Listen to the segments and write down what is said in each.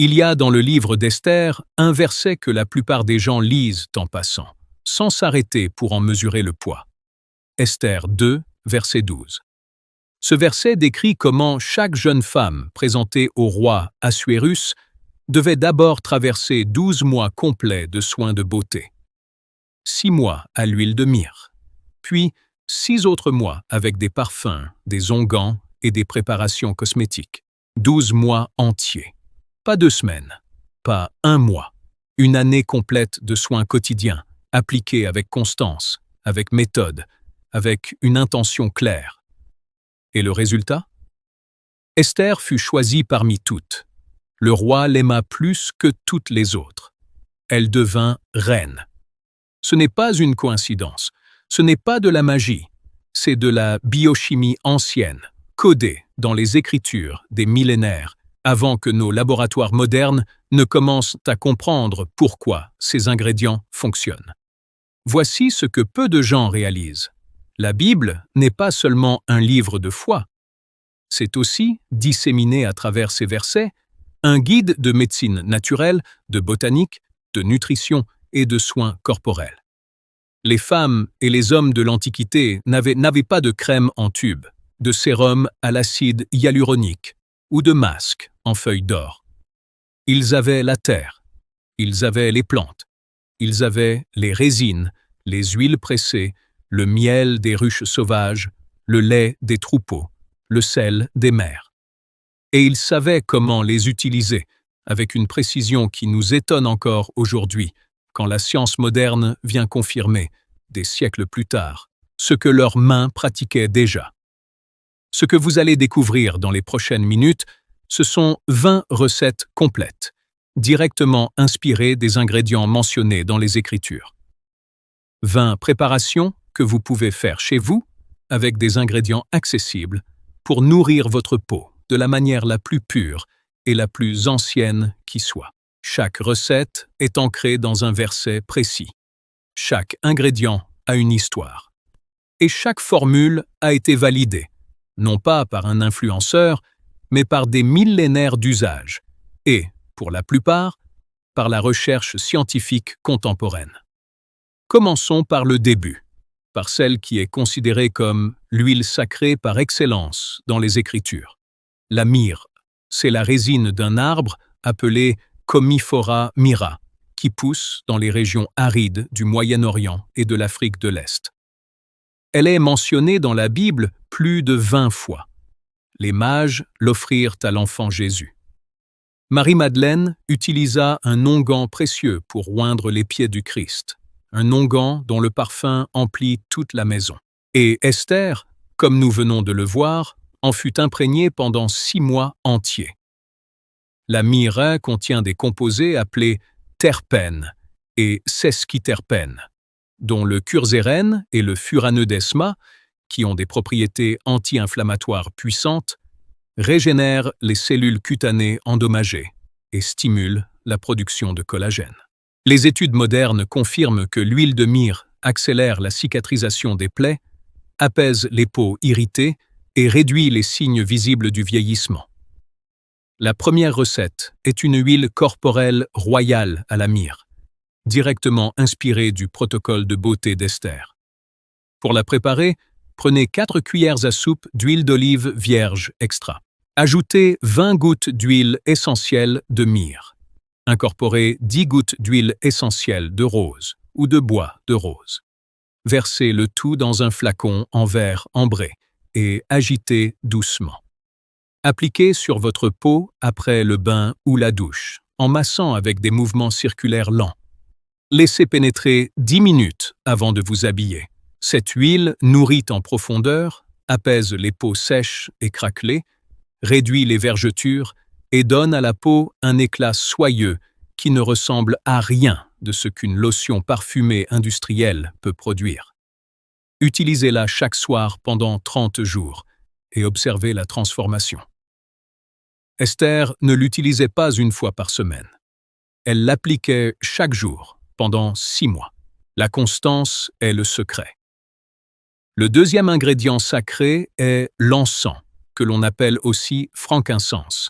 Il y a dans le livre d'Esther un verset que la plupart des gens lisent en passant, sans s'arrêter pour en mesurer le poids. Esther 2, verset 12. Ce verset décrit comment chaque jeune femme présentée au roi Assuérus devait d'abord traverser 12 mois complets de soins de beauté. 6 mois à l'huile de myrrhe, puis 6 autres mois avec des parfums, des onguents et des préparations cosmétiques. 12 mois entiers. Pas 2 semaines, pas 1 mois. Une année complète de soins quotidiens, appliqués avec constance, avec méthode, avec une intention claire. Et le résultat? Esther fut choisie parmi toutes. Le roi l'aima plus que toutes les autres. Elle devint reine. Ce n'est pas une coïncidence, ce n'est pas de la magie, c'est de la biochimie ancienne, codée dans les écritures des millénaires, avant que nos laboratoires modernes ne commencent à comprendre pourquoi ces ingrédients fonctionnent. Voici ce que peu de gens réalisent. La Bible n'est pas seulement un livre de foi. C'est aussi, disséminé à travers ces versets, un guide de médecine naturelle, de botanique, de nutrition et de soins corporels. Les femmes et les hommes de l'Antiquité n'avaient pas de crème en tube, de sérum à l'acide hyaluronique ou de masque en feuilles d'or. Ils avaient la terre, ils avaient les plantes, ils avaient les résines, les huiles pressées, le miel des ruches sauvages, le lait des troupeaux, le sel des mers. Et ils savaient comment les utiliser, avec une précision qui nous étonne encore aujourd'hui, quand la science moderne vient confirmer, des siècles plus tard, ce que leurs mains pratiquaient déjà. Ce que vous allez découvrir dans les prochaines minutes, ce sont 20 recettes complètes, directement inspirées des ingrédients mentionnés dans les Écritures. 20 préparations que vous pouvez faire chez vous, avec des ingrédients accessibles, pour nourrir votre peau de la manière la plus pure et la plus ancienne qui soit. Chaque recette est ancrée dans un verset précis. Chaque ingrédient a une histoire. Et chaque formule a été validée, non pas par un influenceur, mais par des millénaires d'usage, et, pour la plupart, par la recherche scientifique contemporaine. Commençons par le début, par celle qui est considérée comme l'huile sacrée par excellence dans les Écritures. La myrrhe, c'est la résine d'un arbre appelé Commiphora myrrha, qui pousse dans les régions arides du Moyen-Orient et de l'Afrique de l'Est. Elle est mentionnée dans la Bible plus de 20 fois. Les mages l'offrirent à l'enfant Jésus. Marie-Madeleine utilisa un onguent précieux pour oindre les pieds du Christ, un onguent dont le parfum emplit toute la maison. Et Esther, comme nous venons de le voir, en fut imprégnée pendant 6 mois entiers. La myrrhe contient des composés appelés terpènes et sesquiterpènes, dont le curzérène et le furaneux d'Esma, qui ont des propriétés anti-inflammatoires puissantes, régénèrent les cellules cutanées endommagées et stimulent la production de collagène. Les études modernes confirment que l'huile de myrrhe accélère la cicatrisation des plaies, apaise les peaux irritées et réduit les signes visibles du vieillissement. La première recette est une huile corporelle royale à la myrrhe, directement inspirée du protocole de beauté d'Esther. Pour la préparer, prenez 4 cuillères à soupe d'huile d'olive vierge extra. Ajoutez 20 gouttes d'huile essentielle de myrrhe. Incorporez 10 gouttes d'huile essentielle de rose ou de bois de rose. Versez le tout dans un flacon en verre ambré et agitez doucement. Appliquez sur votre peau après le bain ou la douche, en massant avec des mouvements circulaires lents. Laissez pénétrer 10 minutes avant de vous habiller. Cette huile nourrit en profondeur, apaise les peaux sèches et craquelées, réduit les vergetures et donne à la peau un éclat soyeux qui ne ressemble à rien de ce qu'une lotion parfumée industrielle peut produire. Utilisez-la chaque soir pendant 30 jours et observez la transformation. Esther ne l'utilisait pas une fois par semaine. Elle l'appliquait chaque jour, pendant 6 mois. La constance est le secret. Le deuxième ingrédient sacré est l'encens, que l'on appelle aussi frankincense,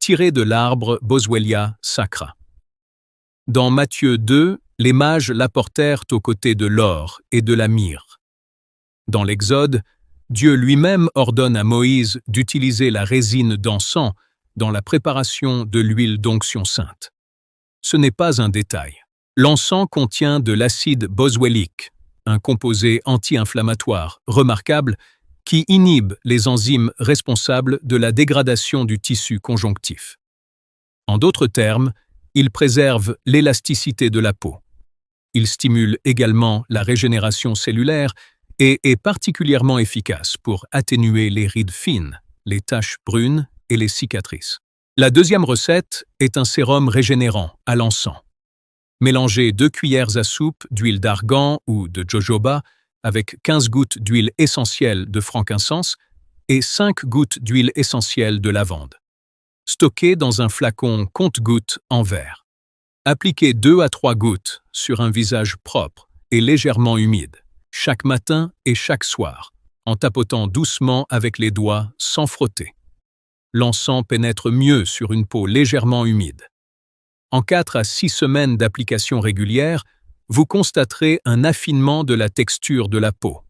tiré de l'arbre Boswellia sacra. Dans Matthieu 2, les mages l'apportèrent aux côtés de l'or et de la myrrhe. Dans l'Exode, Dieu lui-même ordonne à Moïse d'utiliser la résine d'encens dans la préparation de l'huile d'onction sainte. Ce n'est pas un détail. L'encens contient de l'acide boswellique, un composé anti-inflammatoire remarquable qui inhibe les enzymes responsables de la dégradation du tissu conjonctif. En d'autres termes, il préserve l'élasticité de la peau. Il stimule également la régénération cellulaire et est particulièrement efficace pour atténuer les rides fines, les taches brunes et les cicatrices. La deuxième recette est un sérum régénérant à l'encens. Mélangez 2 cuillères à soupe d'huile d'argan ou de jojoba avec 15 gouttes d'huile essentielle de frankincense et 5 gouttes d'huile essentielle de lavande. Stockez dans un flacon compte-gouttes en verre. Appliquez 2 à 3 gouttes sur un visage propre et légèrement humide, chaque matin et chaque soir, en tapotant doucement avec les doigts sans frotter. L'encens pénètre mieux sur une peau légèrement humide. En 4 à 6 semaines d'application régulière, vous constaterez un affinement de la texture de la peau,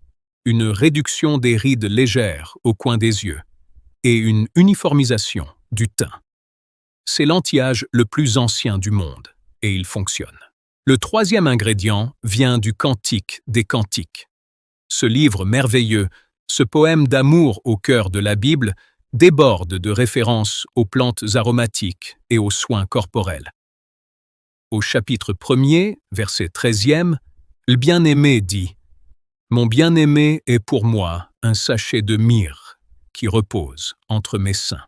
une réduction des rides légères au coin des yeux et une uniformisation du teint. C'est l'anti-âge le plus ancien du monde et il fonctionne. Le troisième ingrédient vient du Cantique des Cantiques. Ce livre merveilleux, ce poème d'amour au cœur de la Bible, déborde de références aux plantes aromatiques et aux soins corporels. Au chapitre 1er, verset 13e, le bien-aimé dit « Mon bien-aimé est pour moi un sachet de myrrhe qui repose entre mes seins. »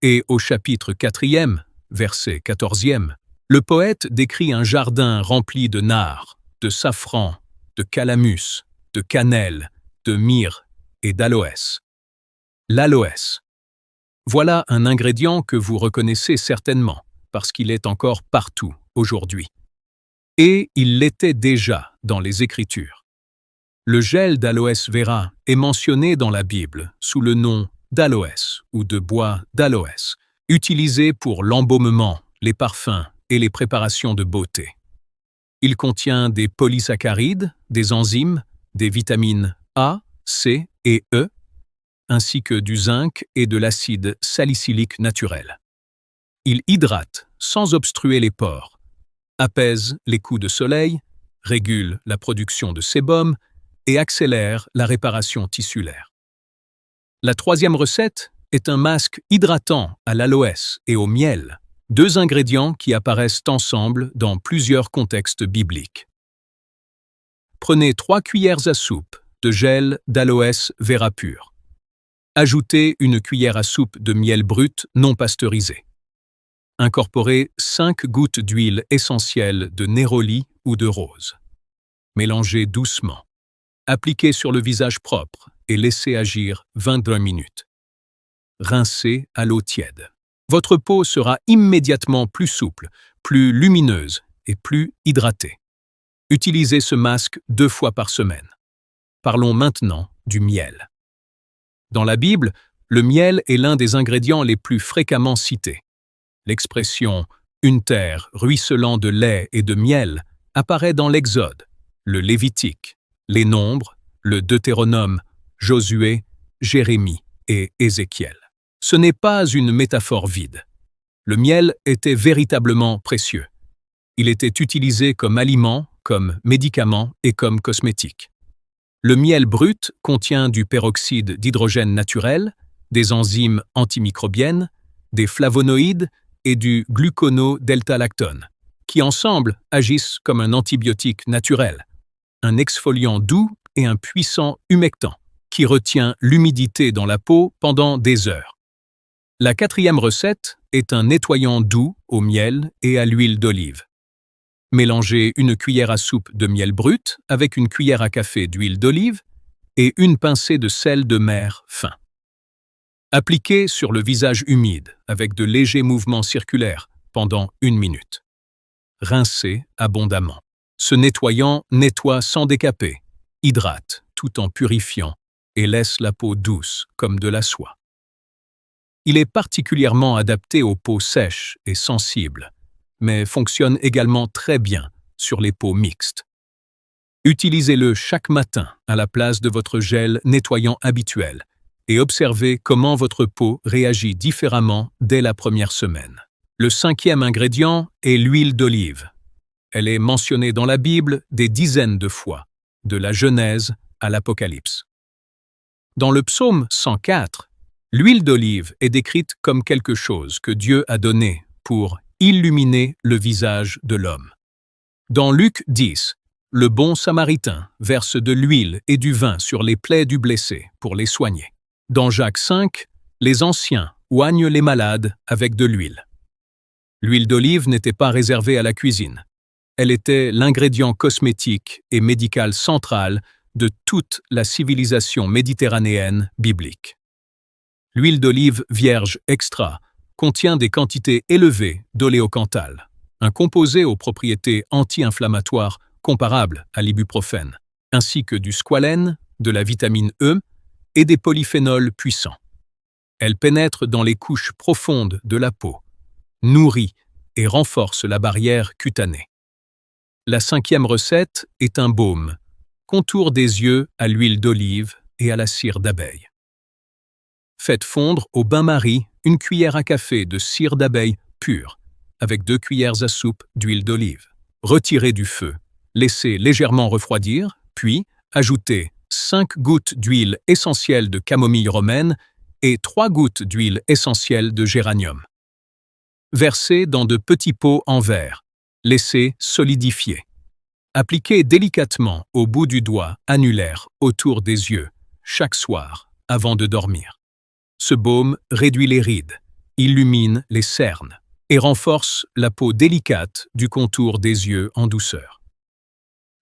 Et au chapitre 4e, verset 14e, le poète décrit un jardin rempli de nard, de safran, de calamus, de cannelle, de myrrhe et d'aloès. L'aloès. Voilà un ingrédient que vous reconnaissez certainement, parce qu'il est encore partout aujourd'hui. Et il l'était déjà dans les Écritures. Le gel d'aloès vera est mentionné dans la Bible sous le nom d'aloès ou de bois d'aloès, utilisé pour l'embaumement, les parfums et les préparations de beauté. Il contient des polysaccharides, des enzymes, des vitamines A, C et E, ainsi que du zinc et de l'acide salicylique naturel. Il hydrate sans obstruer les pores, apaise les coups de soleil, régule la production de sébum et accélère la réparation tissulaire. La troisième recette est un masque hydratant à l'aloès et au miel, 2 ingrédients qui apparaissent ensemble dans plusieurs contextes bibliques. Prenez 3 cuillères à soupe de gel d'aloès vera pur. Ajoutez 1 cuillère à soupe de miel brut non pasteurisé. Incorporez 5 gouttes d'huile essentielle de néroli ou de rose. Mélangez doucement. Appliquez sur le visage propre et laissez agir 22 minutes. Rincez à l'eau tiède. Votre peau sera immédiatement plus souple, plus lumineuse et plus hydratée. Utilisez ce masque 2 fois par semaine. Parlons maintenant du miel. Dans la Bible, le miel est l'un des ingrédients les plus fréquemment cités. L'expression « une terre ruisselant de lait et de miel » apparaît dans l'Exode, le Lévitique, les Nombres, le Deutéronome, Josué, Jérémie et Ézéchiel. Ce n'est pas une métaphore vide. Le miel était véritablement précieux. Il était utilisé comme aliment, comme médicament et comme cosmétique. Le miel brut contient du peroxyde d'hydrogène naturel, des enzymes antimicrobiennes, des flavonoïdes et du glucono-delta-lactone, qui ensemble agissent comme un antibiotique naturel, un exfoliant doux et un puissant humectant, qui retient l'humidité dans la peau pendant des heures. La 4e recette est un nettoyant doux au miel et à l'huile d'olive. Mélangez 1 cuillère à soupe de miel brut avec 1 cuillère à café d'huile d'olive et 1 pincée de sel de mer fin. Appliquez sur le visage humide avec de légers mouvements circulaires pendant 1 minute. Rincez abondamment. Ce nettoyant nettoie sans décaper, hydrate tout en purifiant et laisse la peau douce comme de la soie. Il est particulièrement adapté aux peaux sèches et sensibles, mais fonctionne également très bien sur les peaux mixtes. Utilisez-le chaque matin à la place de votre gel nettoyant habituel et observez comment votre peau réagit différemment dès la première semaine. Le 5e ingrédient est l'huile d'olive. Elle est mentionnée dans la Bible des dizaines de fois, de la Genèse à l'Apocalypse. Dans le psaume 104, l'huile d'olive est décrite comme quelque chose que Dieu a donné pour illuminer le visage de l'homme. Dans Luc 10, le bon samaritain verse de l'huile et du vin sur les plaies du blessé pour les soigner. Dans Jacques 5, les anciens oignent les malades avec de l'huile. L'huile d'olive n'était pas réservée à la cuisine. Elle était l'ingrédient cosmétique et médical central de toute la civilisation méditerranéenne biblique. L'huile d'olive vierge extra contient des quantités élevées d'oléocanthal, un composé aux propriétés anti-inflammatoires comparables à l'ibuprofène, ainsi que du squalène, de la vitamine E et des polyphénols puissants. Elle pénètre dans les couches profondes de la peau, nourrit et renforce la barrière cutanée. La 5e recette est un baume, contour des yeux à l'huile d'olive et à la cire d'abeille. Faites fondre au bain-marie une cuillère à café de cire d'abeille pure, avec 2 cuillères à soupe d'huile d'olive. Retirez du feu, laissez légèrement refroidir, puis ajoutez 5 gouttes d'huile essentielle de camomille romaine et 3 gouttes d'huile essentielle de géranium. Versez dans de petits pots en verre. Laissez solidifier. Appliquez délicatement au bout du doigt annulaire autour des yeux, chaque soir, avant de dormir. Ce baume réduit les rides, illumine les cernes et renforce la peau délicate du contour des yeux en douceur.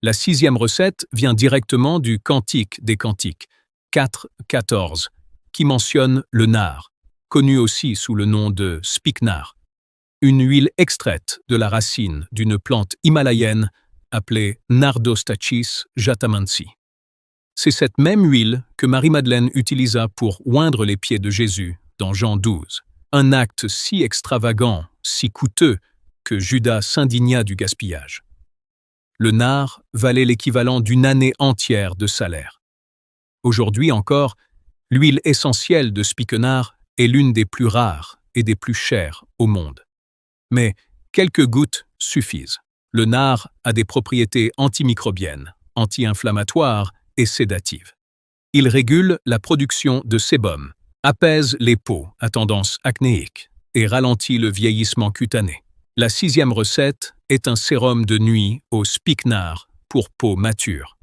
La 6e recette vient directement du Cantique des Cantiques, 4.14, qui mentionne le nard, connu aussi sous le nom de spikenard, une huile extraite de la racine d'une plante himalayenne appelée Nardostachys jatamansi. C'est cette même huile que Marie-Madeleine utilisa pour oindre les pieds de Jésus dans Jean 12, un acte si extravagant, si coûteux, que Judas s'indigna du gaspillage. Le nard valait l'équivalent d'une année entière de salaire. Aujourd'hui encore, l'huile essentielle de spikenard est l'une des plus rares et des plus chères au monde. Mais quelques gouttes suffisent. Le nard a des propriétés antimicrobiennes, anti-inflammatoires et sédatives. Il régule la production de sébum, apaise les peaux à tendance acnéique et ralentit le vieillissement cutané. La 6e recette est un sérum de nuit au spikenard pour peau mature.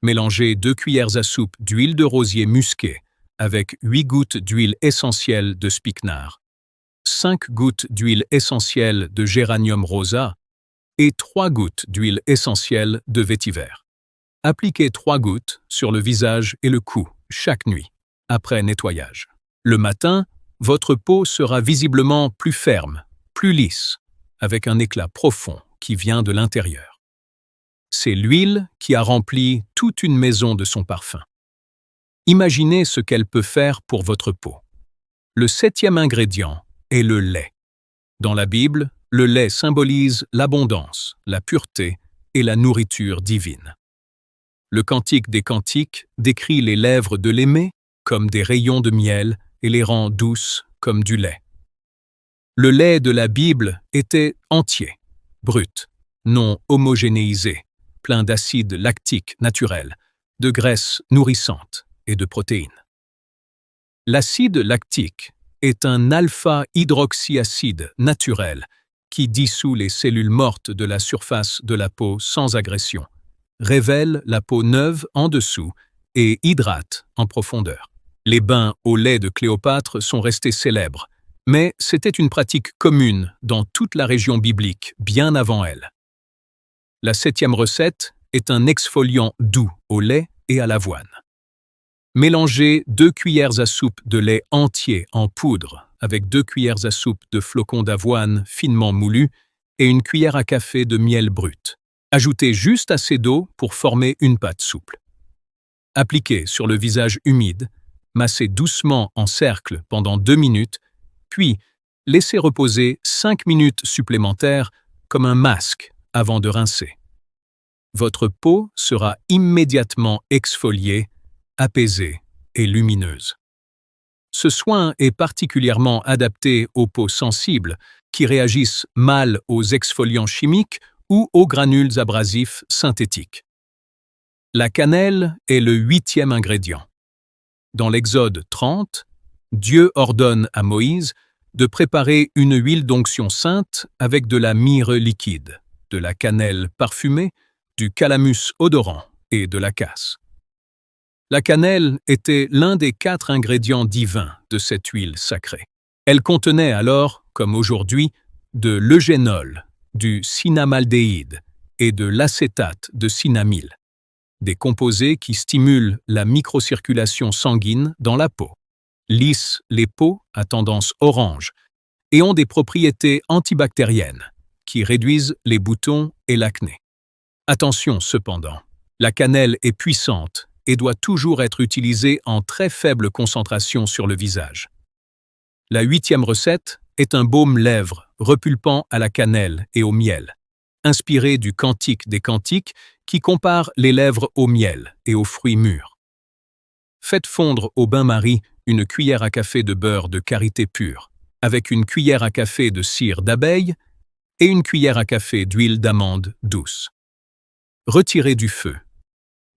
Mélangez 2 cuillères à soupe d'huile de rosier musquée avec 8 gouttes d'huile essentielle de spikenard, 5 gouttes d'huile essentielle de géranium rosa et 3 gouttes d'huile essentielle de vétiver. Appliquez 3 gouttes sur le visage et le cou chaque nuit, après nettoyage. Le matin, votre peau sera visiblement plus ferme, plus lisse, avec un éclat profond qui vient de l'intérieur. C'est l'huile qui a rempli toute une maison de son parfum. Imaginez ce qu'elle peut faire pour votre peau. Le 7e ingrédient est le lait. Dans la Bible, le lait symbolise l'abondance, la pureté et la nourriture divine. Le Cantique des Cantiques décrit les lèvres de l'aimé comme des rayons de miel et les rend douces comme du lait. Le lait de la Bible était entier, brut, non homogénéisé, plein d'acide lactique naturel, de graisse nourrissante et de protéines. L'acide lactique est un alpha-hydroxyacide naturel qui dissout les cellules mortes de la surface de la peau sans agression, révèle la peau neuve en dessous et hydrate en profondeur. Les bains au lait de Cléopâtre sont restés célèbres, mais c'était une pratique commune dans toute la région biblique bien avant elle. La 7e recette est un exfoliant doux au lait et à l'avoine. Mélangez 2 cuillères à soupe de lait entier en poudre avec 2 cuillères à soupe de flocons d'avoine finement moulus et une cuillère à café de miel brut. Ajoutez juste assez d'eau pour former une pâte souple. Appliquez sur le visage humide, massez doucement en cercle pendant 2 minutes Puis, laissez reposer 5 minutes supplémentaires comme un masque avant de rincer. Votre peau sera immédiatement exfoliée, apaisée et lumineuse. Ce soin est particulièrement adapté aux peaux sensibles qui réagissent mal aux exfoliants chimiques ou aux granules abrasifs synthétiques. La cannelle est le 8e ingrédient. Dans l'Exode 30, Dieu ordonne à Moïse de préparer une huile d'onction sainte avec de la myrrhe liquide, de la cannelle parfumée, du calamus odorant et de la casse. La cannelle était l'un des 4 ingrédients divins de cette huile sacrée. Elle contenait alors, comme aujourd'hui, de l'eugénol, du cinnamaldéhyde et de l'acétate de cinnamyl, des composés qui stimulent la microcirculation sanguine dans la peau, lissent les peaux à tendance orange et ont des propriétés antibactériennes qui réduisent les boutons et l'acné. Attention cependant, la cannelle est puissante et doit toujours être utilisée en très faible concentration sur le visage. La 8e recette est un baume lèvres repulpant à la cannelle et au miel, inspiré du Cantique des Cantiques qui compare les lèvres au miel et aux fruits mûrs. Faites fondre au bain-marie une cuillère à café de beurre de karité pure, avec une cuillère à café de cire d'abeille et une cuillère à café d'huile d'amande douce. Retirez du feu.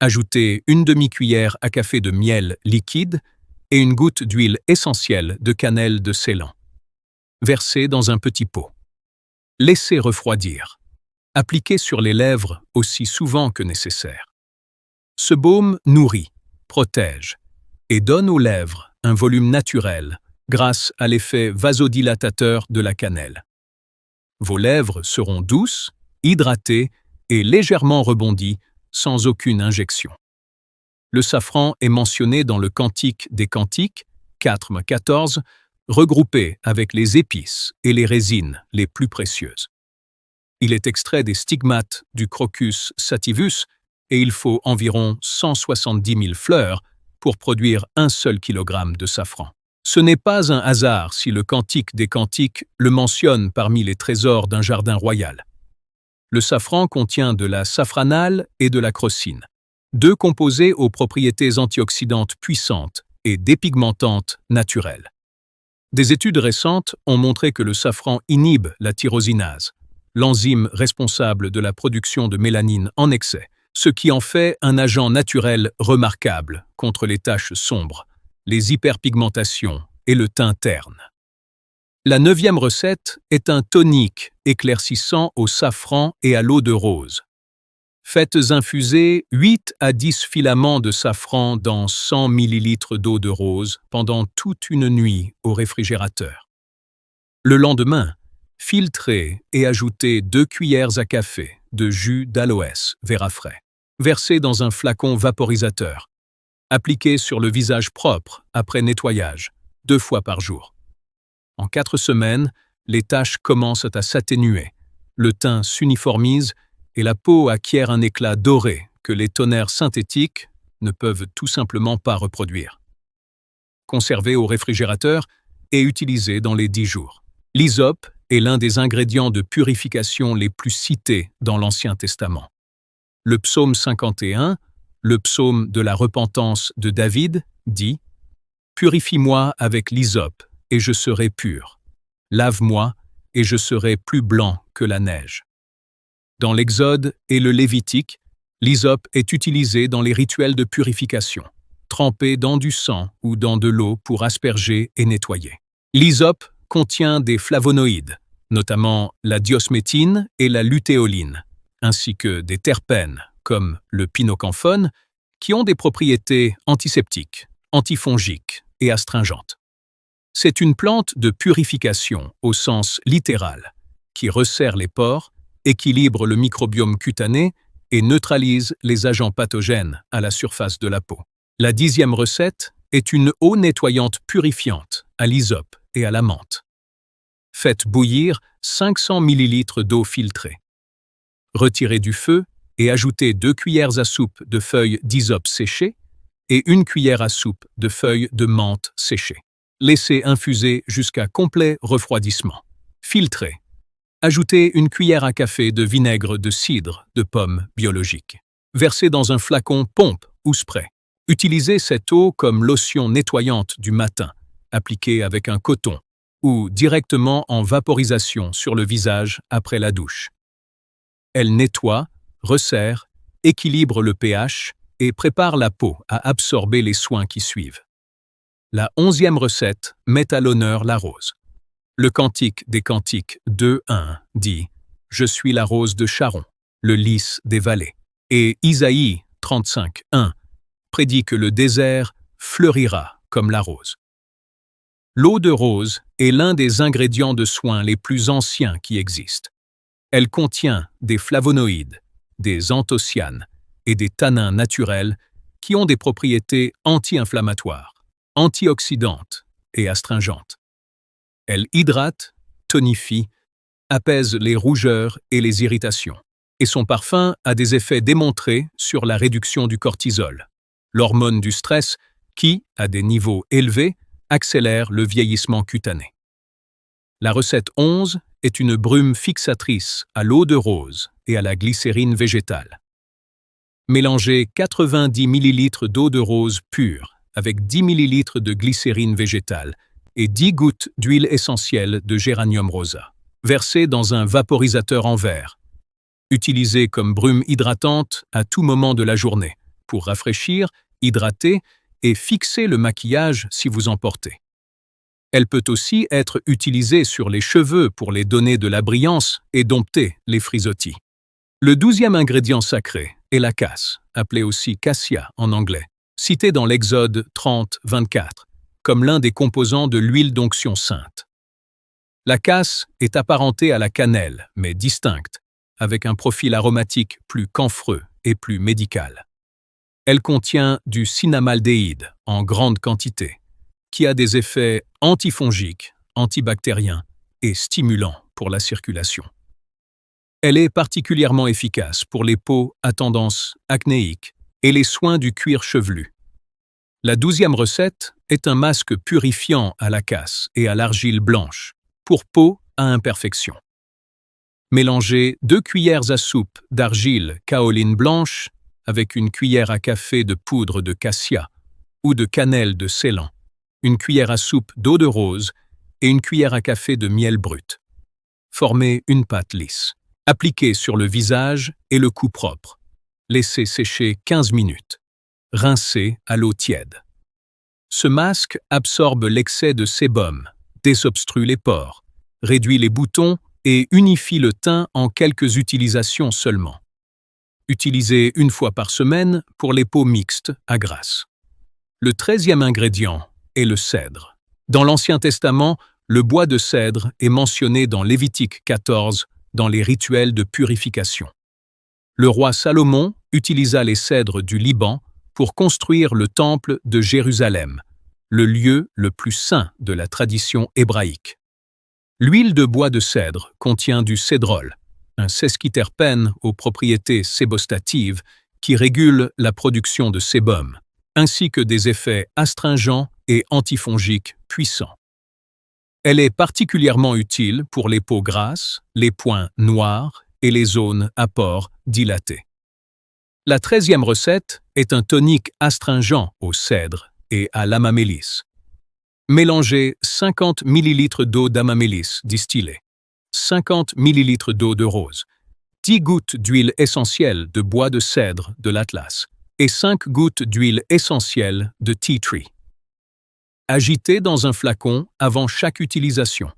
Ajoutez une demi-cuillère à café de miel liquide et une goutte d'huile essentielle de cannelle de Ceylan. Versez dans un petit pot. Laissez refroidir. Appliquez sur les lèvres aussi souvent que nécessaire. Ce baume nourrit, protège et donne aux lèvres un volume naturel grâce à l'effet vasodilatateur de la cannelle. Vos lèvres seront douces, hydratées et légèrement rebondies sans aucune injection. Le safran est mentionné dans le Cantique des Cantiques, 4-14, regroupé avec les épices et les résines les plus précieuses. Il est extrait des stigmates du Crocus sativus et il faut environ 170 000 fleurs pour produire 1 seul kilogramme de safran. Ce n'est pas un hasard si le Cantique des Cantiques le mentionne parmi les trésors d'un jardin royal. Le safran contient de la safranale et de la crocine, 2 composés aux propriétés antioxydantes puissantes et dépigmentantes naturelles. Des études récentes ont montré que le safran inhibe la tyrosinase, l'enzyme responsable de la production de mélanine en excès, ce qui en fait un agent naturel remarquable contre les taches sombres, les hyperpigmentations et le teint terne. La 9e recette est un tonique éclaircissant au safran et à l'eau de rose. Faites infuser 8 à 10 filaments de safran dans 100 ml d'eau de rose pendant toute une nuit au réfrigérateur. Le lendemain, filtrez et ajoutez 2 cuillères à café de jus d'aloès vert frais. Versez dans un flacon vaporisateur. Appliquez sur le visage propre après nettoyage, 2 fois par jour. En 4 semaines, les taches commencent à s'atténuer, le teint s'uniformise et la peau acquiert un éclat doré que les toners synthétiques ne peuvent tout simplement pas reproduire. Conservez au réfrigérateur et utilisez dans les 10 jours. L'hysope est l'un des ingrédients de purification les plus cités dans l'Ancien Testament. Le psaume 51, le psaume de la repentance de David, dit « Purifie-moi avec l'hysope, et je serai pur. Lave-moi, et je serai plus blanc que la neige. » Dans l'Exode et le Lévitique, l'hysope est utilisé dans les rituels de purification, trempé dans du sang ou dans de l'eau pour asperger et nettoyer. L'hysope contient des flavonoïdes, notamment la diosmétine et la lutéoline, ainsi que des terpènes, comme le pinocamphone, qui ont des propriétés antiseptiques, antifongiques et astringentes. C'est une plante de purification au sens littéral, qui resserre les pores, équilibre le microbiome cutané et neutralise les agents pathogènes à la surface de la peau. La 10e recette est une eau nettoyante purifiante à l'hysope et à la menthe. Faites bouillir 500 ml d'eau filtrée. Retirez du feu et ajoutez 2 cuillères à soupe de feuilles d'hysope séchées et 1 cuillère à soupe de feuilles de menthe séchées. Laissez infuser jusqu'à complet refroidissement. Filtrez. Ajoutez une cuillère à café de vinaigre de cidre de pomme biologique. Versez dans un flacon pompe ou spray. Utilisez cette eau comme lotion nettoyante du matin, appliquée avec un coton, ou directement en vaporisation sur le visage après la douche. Elle nettoie, resserre, équilibre le pH et prépare la peau à absorber les soins qui suivent. La 11e recette met à l'honneur la rose. Le Cantique des Cantiques 2.1 dit « Je suis la rose de Sharon, le lys des vallées ». Et Isaïe 35.1 prédit que le désert fleurira comme la rose. L'eau de rose est l'un des ingrédients de soins les plus anciens qui existent. Elle contient des flavonoïdes, des anthocyanes et des tanins naturels qui ont des propriétés anti-inflammatoires, antioxydantes et astringentes. Elle hydrate, tonifie, apaise les rougeurs et les irritations. Et son parfum a des effets démontrés sur la réduction du cortisol, l'hormone du stress qui, à des niveaux élevés, accélère le vieillissement cutané. La recette 11 est une brume fixatrice à l'eau de rose et à la glycérine végétale. Mélangez 90 ml d'eau de rose pure avec 10 ml de glycérine végétale et 10 gouttes d'huile essentielle de géranium rosa. Versez dans un vaporisateur en verre. Utilisez comme brume hydratante à tout moment de la journée pour rafraîchir, hydrater et fixer le maquillage si vous en portez. Elle peut aussi être utilisée sur les cheveux pour les donner de la brillance et dompter les frisottis. Le 12e ingrédient sacré est la casse, appelée aussi cassia en anglais, citée dans l'Exode 30-24 comme l'un des composants de l'huile d'onction sainte. La casse est apparentée à la cannelle, mais distincte, avec un profil aromatique plus camphreux et plus médical. Elle contient du cinnamaldéhyde en grande quantité, qui a des effets antifongiques, antibactériens et stimulants pour la circulation. Elle est particulièrement efficace pour les peaux à tendance acnéique et les soins du cuir chevelu. La 12e recette est un masque purifiant à la casse et à l'argile blanche, pour peau à imperfection. Mélangez 2 cuillères à soupe d'argile kaoline blanche avec une cuillère à café de poudre de cassia ou de cannelle de Ceylan, une cuillère à soupe d'eau de rose et une cuillère à café de miel brut. Formez une pâte lisse. Appliquez sur le visage et le cou propre. Laissez sécher 15 minutes. Rincez à l'eau tiède. Ce masque absorbe l'excès de sébum, désobstrue les pores, réduit les boutons et unifie le teint en quelques utilisations seulement. Utilisez une fois par semaine pour les peaux mixtes à grasse. Le 13e ingrédient est le cèdre. Dans l'Ancien Testament, le bois de cèdre est mentionné dans Lévitique 14 dans les rituels de purification. Le roi Salomon utilisa les cèdres du Liban pour construire le temple de Jérusalem, le lieu le plus saint de la tradition hébraïque. L'huile de bois de cèdre contient du cédrol, un sesquiterpène aux propriétés sébostatives qui régule la production de sébum, ainsi que des effets astringents et antifongiques puissants. Elle est particulièrement utile pour les peaux grasses, les points noirs et les zones à pores dilatés. La 13e recette est un tonique astringent au cèdre et à l'amamélis. Mélangez 50 ml d'eau d'amamélis distillée, 50 ml d'eau de rose, 10 gouttes d'huile essentielle de bois de cèdre de l'Atlas et 5 gouttes d'huile essentielle de tea tree. Agitez dans un flacon avant chaque utilisation.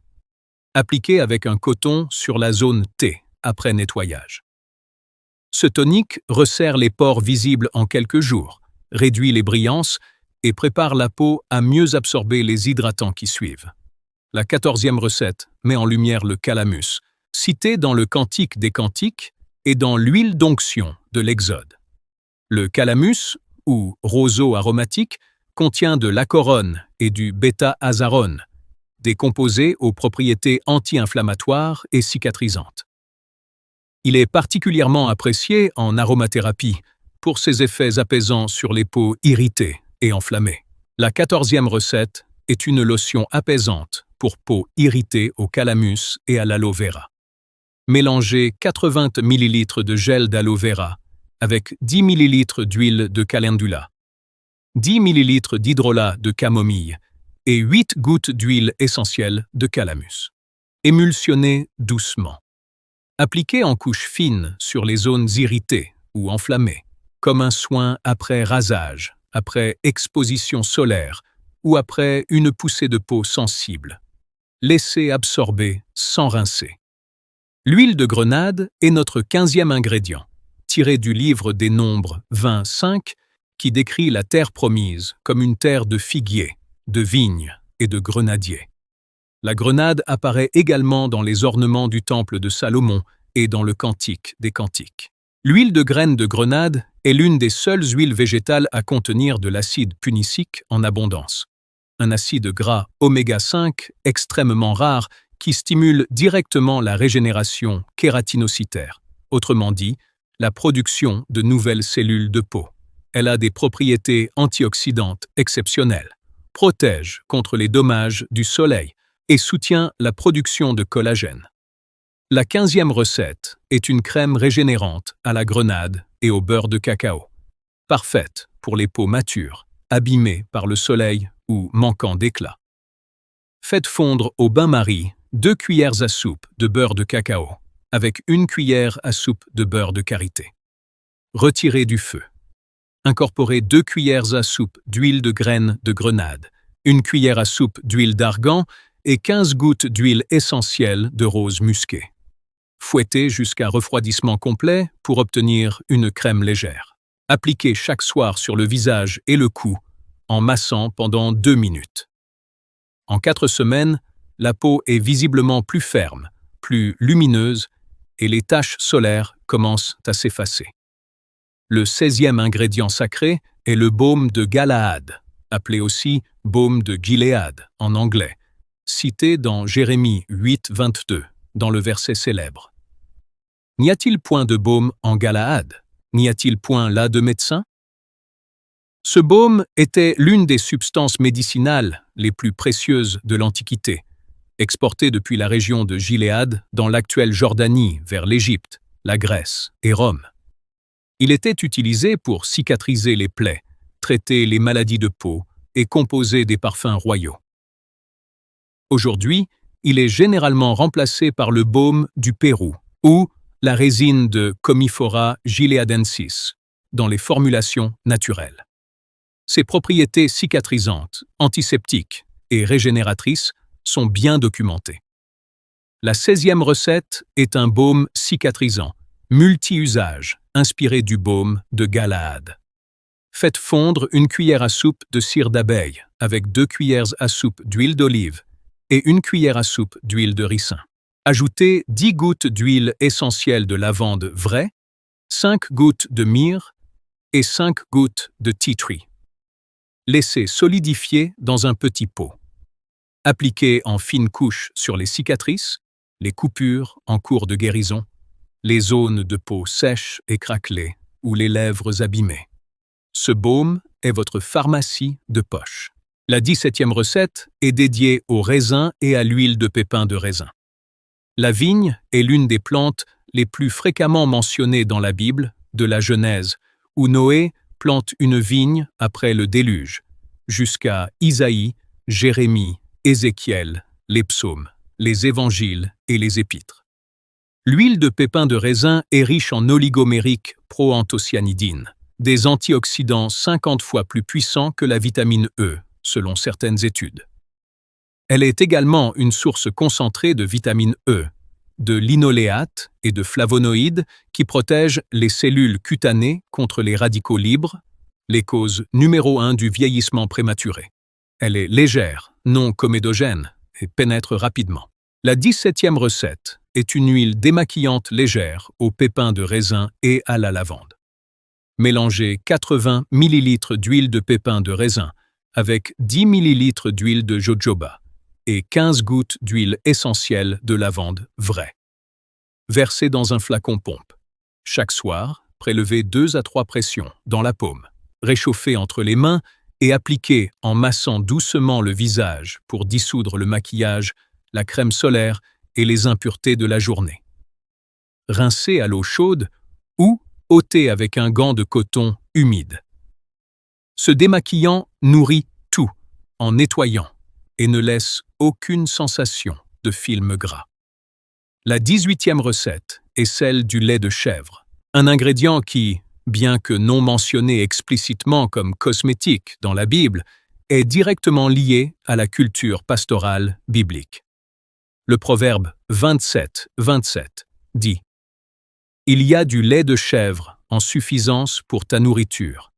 Appliquez avec un coton sur la zone T après nettoyage. Ce tonique resserre les pores visibles en quelques jours, réduit les brillances et prépare la peau à mieux absorber les hydratants qui suivent. La 14e recette met en lumière le calamus, cité dans le Cantique des Cantiques et dans l'huile d'onction de l'Exode. Le calamus, ou roseau aromatique, contient de l'acorone et du bêta-azarone, des composés aux propriétés anti-inflammatoires et cicatrisantes. Il est particulièrement apprécié en aromathérapie pour ses effets apaisants sur les peaux irritées et enflammées. La 14e recette est une lotion apaisante pour peau irritée au calamus et à l'aloe vera. Mélangez 80 ml de gel d'aloe vera avec 10 ml d'huile de calendula, 10 ml d'hydrolat de camomille et 8 gouttes d'huile essentielle de calamus. Émulsionnez doucement. Appliquez en couche fine sur les zones irritées ou enflammées, comme un soin après rasage, après exposition solaire ou après une poussée de peau sensible. Laissez absorber sans rincer. L'huile de grenade est notre 15e ingrédient, tiré du livre des Nombres 25, qui décrit la terre promise comme une terre de figuiers, de vignes et de grenadiers. La grenade apparaît également dans les ornements du temple de Salomon et dans le Cantique des Cantiques. L'huile de graines de grenade est l'une des seules huiles végétales à contenir de l'acide punicique en abondance, un acide gras oméga 5 extrêmement rare qui stimule directement la régénération kératinocytaire, autrement dit, la production de nouvelles cellules de peau. Elle a des propriétés antioxydantes exceptionnelles, protège contre les dommages du soleil et soutient la production de collagène. La 15e recette est une crème régénérante à la grenade et au beurre de cacao, parfaite pour les peaux matures, abîmées par le soleil ou manquant d'éclat. Faites fondre au bain-marie 2 cuillères à soupe de beurre de cacao avec 1 cuillère à soupe de beurre de karité. Retirez du feu. Incorporez 2 cuillères à soupe d'huile de graines de grenade, 1 cuillère à soupe d'huile d'argan et 15 gouttes d'huile essentielle de rose musquée. Fouettez jusqu'à refroidissement complet pour obtenir une crème légère. Appliquez chaque soir sur le visage et le cou en massant pendant 2 minutes. En 4 semaines, la peau est visiblement plus ferme, plus lumineuse et les taches solaires commencent à s'effacer. Le 16e ingrédient sacré est le baume de Galaad, appelé aussi baume de Gilead en anglais, cité dans Jérémie 8, 22, dans le verset célèbre. N'y a-t-il point de baume en Galaad? N'y a-t-il point là de médecin? Ce baume était l'une des substances médicinales les plus précieuses de l'Antiquité, exportée depuis la région de Gilead dans l'actuelle Jordanie vers l'Égypte, la Grèce et Rome. Il était utilisé pour cicatriser les plaies, traiter les maladies de peau et composer des parfums royaux. Aujourd'hui, il est généralement remplacé par le baume du Pérou ou la résine de Commiphora gileadensis dans les formulations naturelles. Ses propriétés cicatrisantes, antiseptiques et régénératrices sont bien documentées. La 16e recette est un baume cicatrisant, multi-usage, inspiré du baume de Galaad. Faites fondre 1 cuillère à soupe de cire d'abeille avec 2 cuillères à soupe d'huile d'olive et 1 cuillère à soupe d'huile de ricin. Ajoutez 10 gouttes d'huile essentielle de lavande vraie, 5 gouttes de myrrhe et 5 gouttes de tea tree. Laissez solidifier dans un petit pot. Appliquez en fines couches sur les cicatrices, les coupures en cours de guérison, les zones de peau sèches et craquelées ou les lèvres abîmées. Ce baume est votre pharmacie de poche. La 17e recette est dédiée au raisin et à l'huile de pépins de raisin. La vigne est l'une des plantes les plus fréquemment mentionnées dans la Bible, de la Genèse, où Noé plante une vigne après le déluge, jusqu'à Isaïe, Jérémie, Ézéchiel, les psaumes, les évangiles et les épîtres. L'huile de pépins de raisin est riche en oligomérique proanthocyanidine, des antioxydants 50 fois plus puissants que la vitamine E, selon certaines études. Elle est également une source concentrée de vitamine E, de linoléate et de flavonoïdes qui protègent les cellules cutanées contre les radicaux libres, les causes numéro 1 du vieillissement prématuré. Elle est légère, non comédogène et pénètre rapidement. La 17e recette est une huile démaquillante légère aux pépins de raisin et à la lavande. Mélangez 80 ml d'huile de pépins de raisin avec 10 ml d'huile de jojoba et 15 gouttes d'huile essentielle de lavande vraie. Versez dans un flacon pompe. Chaque soir, prélevez 2 à 3 pressions dans la paume. Réchauffez entre les mains et appliquez en massant doucement le visage pour dissoudre le maquillage, la crème solaire et les impuretés de la journée. Rincez à l'eau chaude ou ôtez avec un gant de coton humide. Ce démaquillant nourrit tout en nettoyant et ne laisse aucune sensation de film gras. La 18e recette est celle du lait de chèvre, un ingrédient qui, bien que non mentionné explicitement comme cosmétique dans la Bible, est directement lié à la culture pastorale biblique. Le proverbe 27-27 dit « Il y a du lait de chèvre en suffisance pour ta nourriture,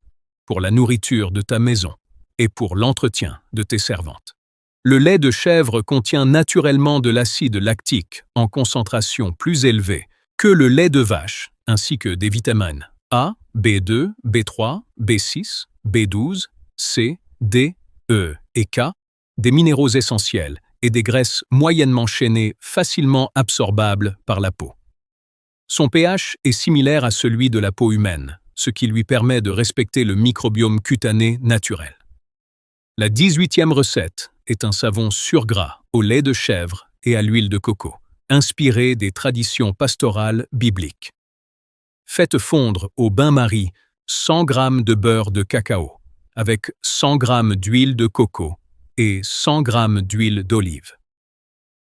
pour la nourriture de ta maison et pour l'entretien de tes servantes. » Le lait de chèvre contient naturellement de l'acide lactique en concentration plus élevée que le lait de vache, ainsi que des vitamines A, B2, B3, B6, B12, C, D, E et K, des minéraux essentiels et des graisses moyennement chaînées facilement absorbables par la peau. Son pH est similaire à celui de la peau humaine, ce qui lui permet de respecter le microbiome cutané naturel. La 18e recette est un savon surgras au lait de chèvre et à l'huile de coco, inspiré des traditions pastorales bibliques. Faites fondre au bain-marie 100 g de beurre de cacao avec 100 g d'huile de coco et 100 g d'huile d'olive.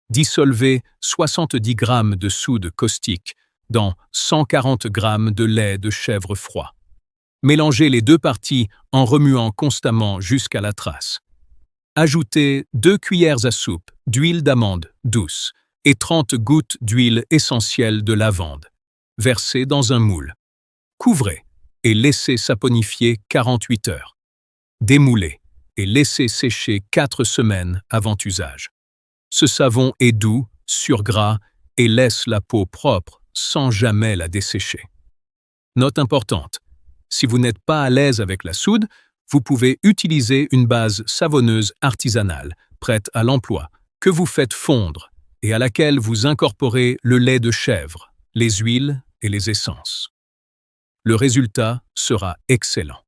Dissolvez 70 g de soude caustique dans 140 g de lait de chèvre froid. Mélangez les deux parties en remuant constamment jusqu'à la trace. Ajoutez 2 cuillères à soupe d'huile d'amande douce et 30 gouttes d'huile essentielle de lavande. Versez dans un moule. Couvrez et laissez saponifier 48 heures. Démoulez et laissez sécher 4 semaines avant usage. Ce savon est doux, surgras et laisse la peau propre sans jamais la dessécher. Note importante. Si vous n'êtes pas à l'aise avec la soude, vous pouvez utiliser une base savonneuse artisanale, prête à l'emploi, que vous faites fondre et à laquelle vous incorporez le lait de chèvre, les huiles et les essences. Le résultat sera excellent.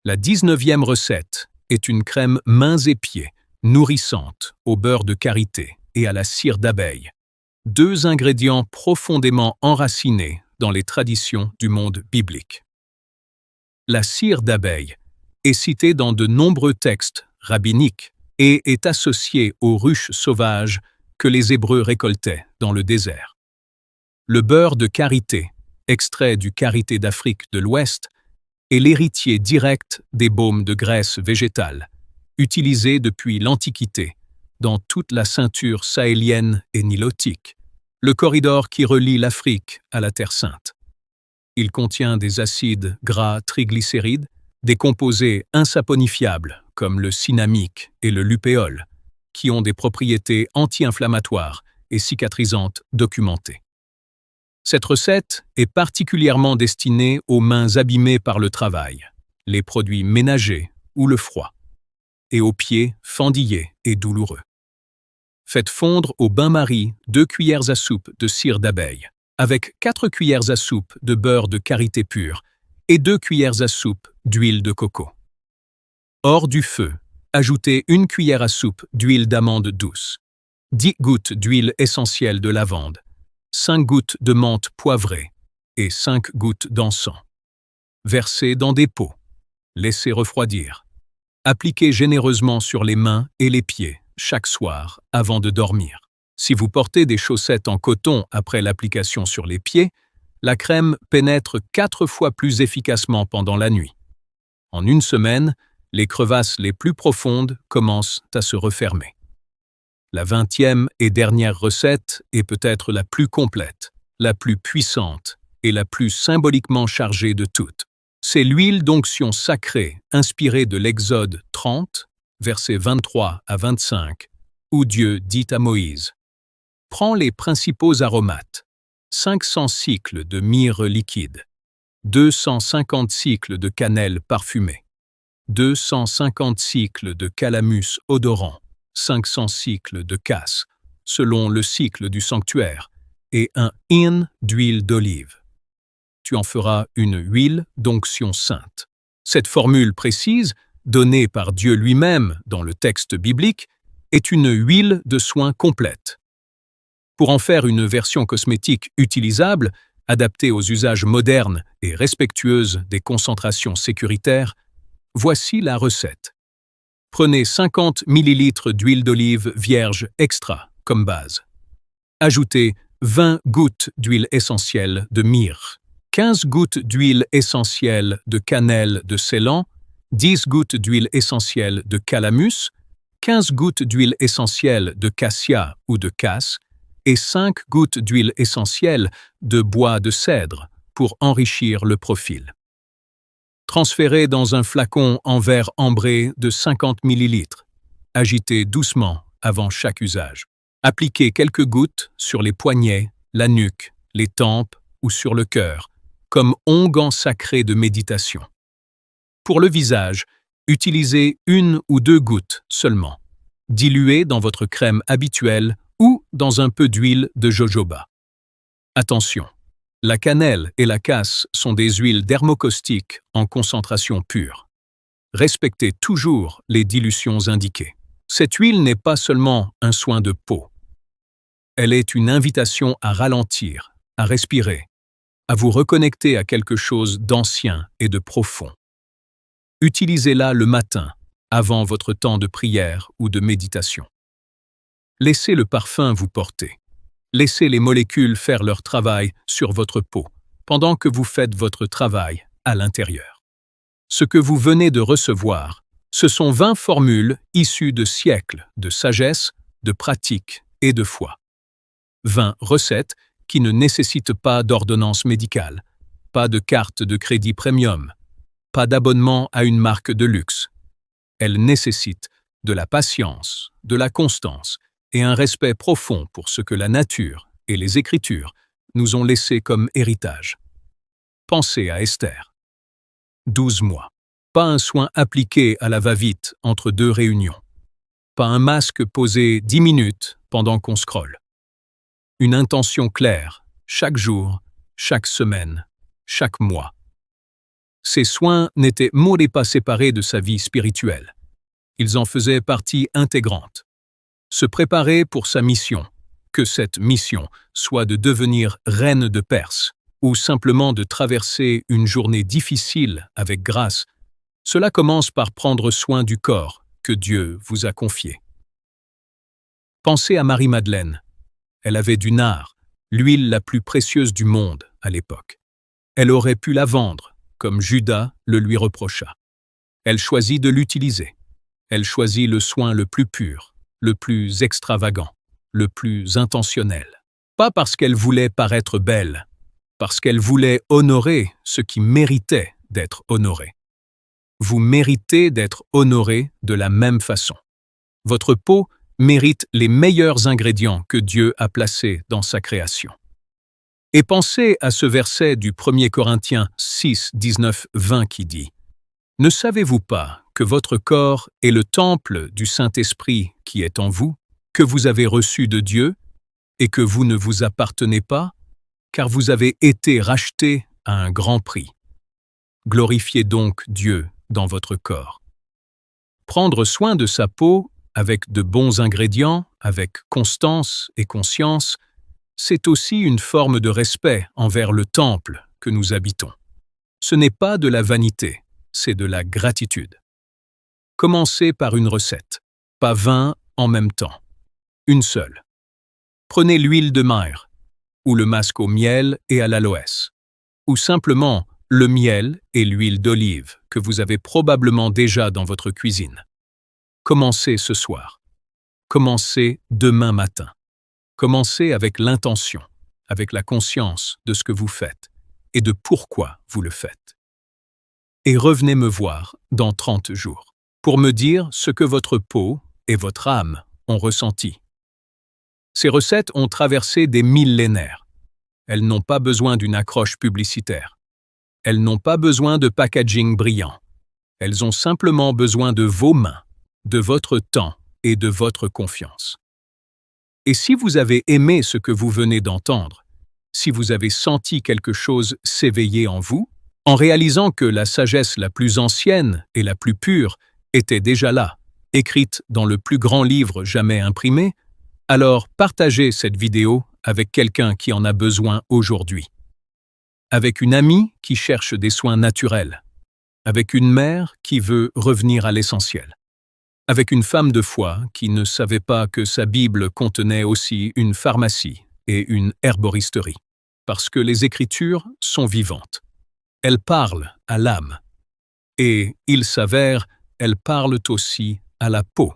La 19e recette est une crème mains et pieds, nourrissante, au beurre de karité et à la cire d'abeille. 2 ingrédients profondément enracinés dans les traditions du monde biblique. La cire d'abeille est citée dans de nombreux textes rabbiniques et est associée aux ruches sauvages que les Hébreux récoltaient dans le désert. Le beurre de karité, extrait du karité d'Afrique de l'Ouest, est l'héritier direct des baumes de graisse végétale, utilisés depuis l'Antiquité dans toute la ceinture sahélienne et nilotique, le corridor qui relie l'Afrique à la Terre Sainte. Il contient des acides gras triglycérides, des composés insaponifiables comme le cinnamique et le lupéole, qui ont des propriétés anti-inflammatoires et cicatrisantes documentées. Cette recette est particulièrement destinée aux mains abîmées par le travail, les produits ménagers ou le froid, et aux pieds fendillés et douloureux. Faites fondre au bain-marie 2 cuillères à soupe de cire d'abeille, avec 4 cuillères à soupe de beurre de karité pur et 2 cuillères à soupe d'huile de coco. Hors du feu, ajoutez 1 cuillère à soupe d'huile d'amande douce, 10 gouttes d'huile essentielle de lavande, 5 gouttes de menthe poivrée et 5 gouttes d'encens. Versez dans des pots. Laissez refroidir. Appliquez généreusement sur les mains et les pieds chaque soir avant de dormir. Si vous portez des chaussettes en coton après l'application sur les pieds, la crème pénètre 4 fois plus efficacement pendant la nuit. En une semaine, les crevasses les plus profondes commencent à se refermer. La 20e et dernière recette est peut-être la plus complète, la plus puissante et la plus symboliquement chargée de toutes. C'est l'huile d'onction sacrée inspirée de l'Exode 30, versets 23 à 25, où Dieu dit à Moïse « Prends les principaux aromates, 500 cycles de myrrhe liquide, 250 cycles de cannelle parfumée, 250 cycles de calamus odorant, 500 cycles de casse, selon le cycle du sanctuaire, et un hin d'huile d'olive. Tu en feras une huile d'onction sainte. » Cette formule précise donnée par Dieu lui-même dans le texte biblique, est une huile de soin complète. Pour en faire une version cosmétique utilisable, adaptée aux usages modernes et respectueuse des concentrations sécuritaires, voici la recette. Prenez 50 ml d'huile d'olive vierge extra comme base. Ajoutez 20 gouttes d'huile essentielle de myrrhe, 15 gouttes d'huile essentielle de cannelle de Ceylan, 10 gouttes d'huile essentielle de calamus, 15 gouttes d'huile essentielle de cassia ou de casse et 5 gouttes d'huile essentielle de bois de cèdre pour enrichir le profil. Transférez dans un flacon en verre ambré de 50 ml. Agitez doucement avant chaque usage. Appliquez quelques gouttes sur les poignets, la nuque, les tempes ou sur le cœur, comme onguent sacré de méditation. Pour le visage, utilisez 1 ou 2 gouttes seulement, diluées dans votre crème habituelle ou dans un peu d'huile de jojoba. Attention, la cannelle et la casse sont des huiles dermocaustiques en concentration pure. Respectez toujours les dilutions indiquées. Cette huile n'est pas seulement un soin de peau. Elle est une invitation à ralentir, à respirer, à vous reconnecter à quelque chose d'ancien et de profond. Utilisez-la le matin, avant votre temps de prière ou de méditation. Laissez le parfum vous porter. Laissez les molécules faire leur travail sur votre peau, pendant que vous faites votre travail à l'intérieur. Ce que vous venez de recevoir, ce sont 20 formules issues de siècles de sagesse, de pratique et de foi. 20 recettes qui ne nécessitent pas d'ordonnance médicale, pas de carte de crédit premium, pas d'abonnement à une marque de luxe. Elles nécessitent de la patience, de la constance et un respect profond pour ce que la nature et les Écritures nous ont laissé comme héritage. Pensez à Esther. 12 mois. Pas un soin appliqué à la va-vite entre 2 réunions. Pas un masque posé 10 minutes pendant qu'on scrolle. Une intention claire, chaque jour, chaque semaine, chaque mois. Ces soins n'étaient pas séparés de sa vie spirituelle. Ils en faisaient partie intégrante. Se préparer pour sa mission, que cette mission soit de devenir reine de Perse ou simplement de traverser une journée difficile avec grâce, cela commence par prendre soin du corps que Dieu vous a confié. Pensez à Marie-Madeleine. Elle avait du nard, l'huile la plus précieuse du monde à l'époque. Elle aurait pu la vendre, comme Judas le lui reprocha. Elle choisit de l'utiliser. Elle choisit le soin le plus pur, le plus extravagant, le plus intentionnel. Pas parce qu'elle voulait paraître belle, parce qu'elle voulait honorer ce qui méritait d'être honoré. Vous méritez d'être honoré de la même façon. Votre peau mérite les meilleurs ingrédients que Dieu a placés dans sa création. Et pensez à ce verset du 1 Corinthiens 6, 19, 20 qui dit « Ne savez-vous pas que votre corps est le temple du Saint-Esprit qui est en vous, que vous avez reçu de Dieu, et que vous ne vous appartenez pas, car vous avez été rachetés à un grand prix. Glorifiez donc Dieu dans votre corps. » Prendre soin de sa peau avec de bons ingrédients, avec constance et conscience, c'est aussi une forme de respect envers le temple que nous habitons. Ce n'est pas de la vanité, c'est de la gratitude. Commencez par une recette, pas 20 en même temps, une seule. Prenez l'huile de myrrhe, ou le masque au miel et à l'aloès, ou simplement le miel et l'huile d'olive que vous avez probablement déjà dans votre cuisine. Commencez ce soir. Commencez demain matin. Commencez avec l'intention, avec la conscience de ce que vous faites et de pourquoi vous le faites. Et revenez me voir dans 30 jours pour me dire ce que votre peau et votre âme ont ressenti. Ces recettes ont traversé des millénaires. Elles n'ont pas besoin d'une accroche publicitaire. Elles n'ont pas besoin de packaging brillant. Elles ont simplement besoin de vos mains, de votre temps et de votre confiance. Et si vous avez aimé ce que vous venez d'entendre, si vous avez senti quelque chose s'éveiller en vous, en réalisant que la sagesse la plus ancienne et la plus pure était déjà là, écrite dans le plus grand livre jamais imprimé, alors partagez cette vidéo avec quelqu'un qui en a besoin aujourd'hui. Avec une amie qui cherche des soins naturels. Avec une mère qui veut revenir à l'essentiel. Avec une femme de foi qui ne savait pas que sa Bible contenait aussi une pharmacie et une herboristerie. Parce que les Écritures sont vivantes. Elles parlent à l'âme. Et, il s'avère, elles parlent aussi à la peau.